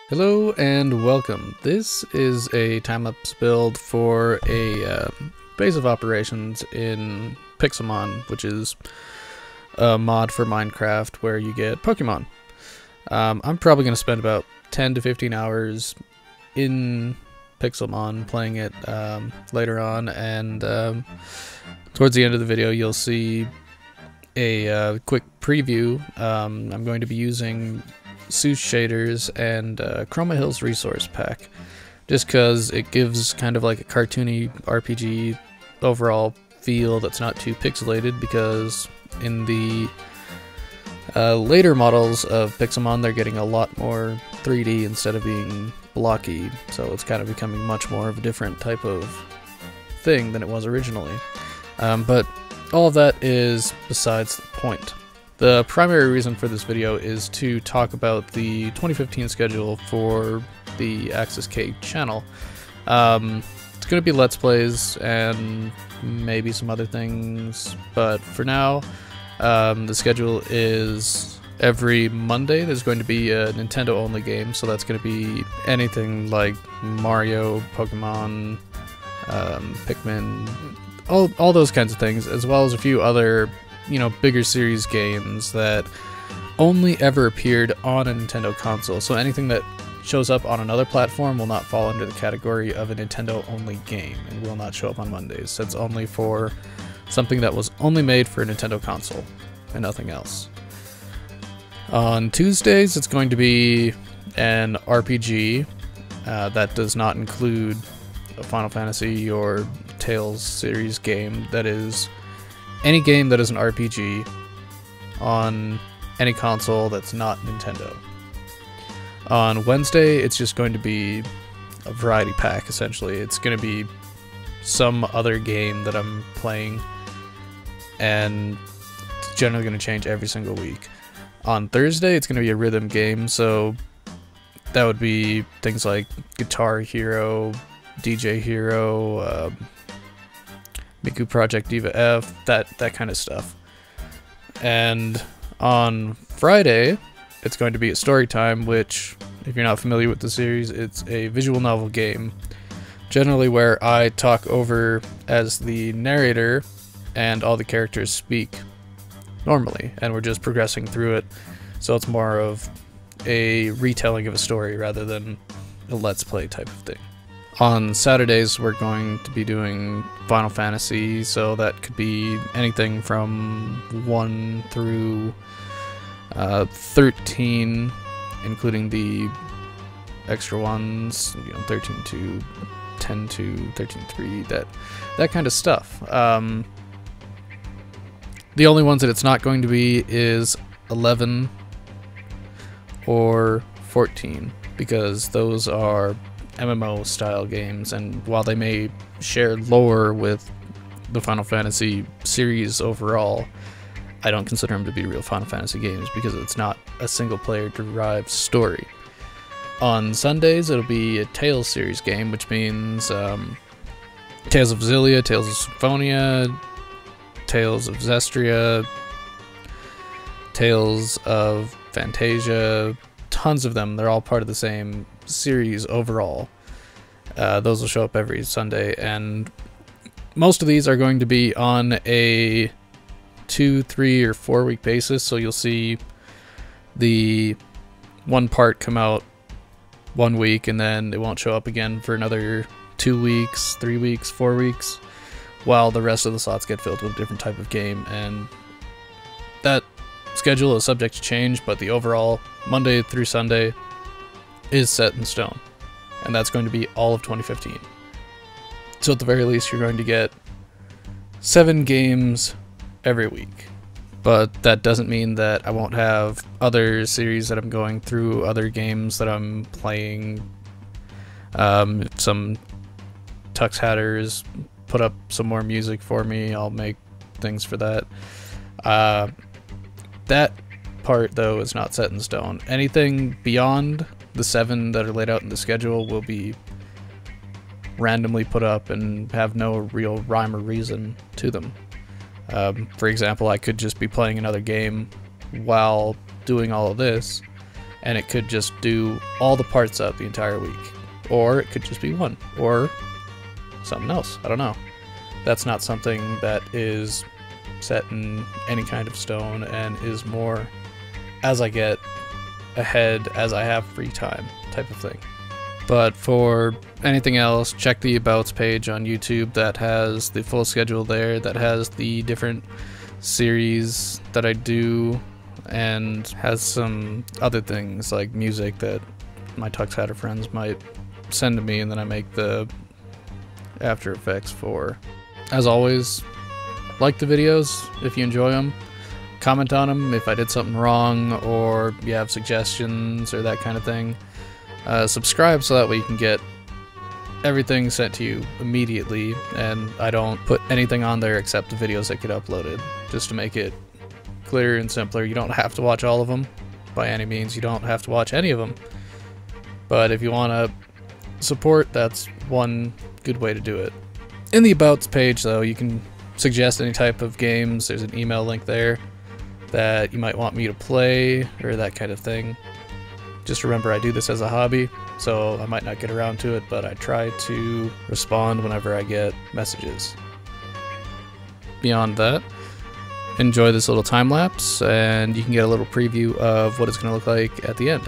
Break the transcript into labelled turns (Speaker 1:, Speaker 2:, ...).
Speaker 1: Hello and welcome. This is a time-lapse build for a base of operations in Pixelmon, which is a mod for Minecraft where you get Pokemon. I'm probably going to spend about 10 to 15 hours in Pixelmon playing it later on, and towards the end of the video you'll see a quick preview. I'm going to be using Seuss shaders and Chroma Hill's resource pack, just because it gives kind of like a cartoony RPG overall feel that's not too pixelated, because in the later models of Pixelmon they're getting a lot more 3D instead of being blocky, so it's kind of becoming much more of a different type of thing than it was originally. But all of that is besides the point. The primary reason for this video is to talk about the 2015 schedule for the axiskae channel. It's going to be Let's Plays and maybe some other things, but for now, the schedule is every Monday there's going to be a Nintendo-only game, so that's going to be anything like Mario, Pokemon, Pikmin, all those kinds of things, as well as a few other bigger series games that only ever appeared on a Nintendo console. So anything that shows up on another platform will not fall under the category of a Nintendo-only game and will not show up on Mondays. It's only for something that was only made for a Nintendo console and nothing else. On Tuesdays, it's going to be an RPG that does not include a Final Fantasy or Tales series game. That is any game that is an RPG on any console that's not Nintendo. On Wednesday, it's just going to be a variety pack, essentially. It's going to be some other game that I'm playing, and it's generally going to change every single week. On Thursday, it's going to be a rhythm game, so that would be things like Guitar Hero, DJ Hero, Miku Project Diva F, that kind of stuff. And on Friday, it's going to be a story time, which, if you're not familiar with the series, it's a visual novel game, generally where I talk over as the narrator and all the characters speak normally, and we're just progressing through it, so it's more of a retelling of a story rather than a Let's Play type of thing. On Saturdays, we're going to be doing Final Fantasy, so that could be anything from 1 through 13, including the extra ones, 13 to 10 to 13.3, that kind of stuff. The only ones that it's not going to be is 11 or 14, because those are MMO style games, and while they may share lore with the Final Fantasy series overall, I don't consider them to be real Final Fantasy games because it's not a single player derived story. On Sundays, it'll be a Tales series game, which means Tales of Xillia, Tales of Symphonia, Tales of Zestria, Tales of Fantasia, tons of them. They're all part of the same series overall. Those will show up every Sunday, and most of these are going to be on a 2, 3, or 4 week basis, so you'll see the one part come out 1 week and then it won't show up again for another 2 weeks, 3 weeks, 4 weeks, while the rest of the slots get filled with a different type of game. And that schedule is subject to change, but the overall Monday through Sunday is set in stone, and that's going to be all of 2015. So at the very least, you're going to get 7 games every week. But that doesn't mean that I won't have other series that I'm going through, other games that I'm playing. Some Tux Hatters put up some more music for me, I'll make things for that. That part, though, is not set in stone. Anything beyond the 7 that are laid out in the schedule will be randomly put up and have no real rhyme or reason to them. For example, I could just be playing another game while doing all of this, and it could just do all the parts up the entire week. Or it could just be one, or something else. I don't know. That's not something that is set in any kind of stone, and is more as I get ahead, as I have free time type of thing. But for anything else, check the Abouts page on YouTube. That has the full schedule there, that has the different series that I do, and has some other things like music that my Tux Hatter friends might send to me, and then I make the After Effects for. As always, like the videos if you enjoy them, comment on them if I did something wrong, or you have suggestions or that kind of thing. Subscribe so that way you can get everything sent to you immediately, and I don't put anything on there except the videos that get uploaded, just to make it clearer and simpler. You don't have to watch all of them by any means. You don't have to watch any of them, but if you want to support, that's one good way to do it. In the Abouts page though, you can suggest any type of games. There's an email link there that you might want me to play, or that kind of thing. Just remember, I do this as a hobby, so I might not get around to it, but I try to respond whenever I get messages. Beyond that, enjoy this little time lapse, and you can get a little preview of what it's going to look like at the end.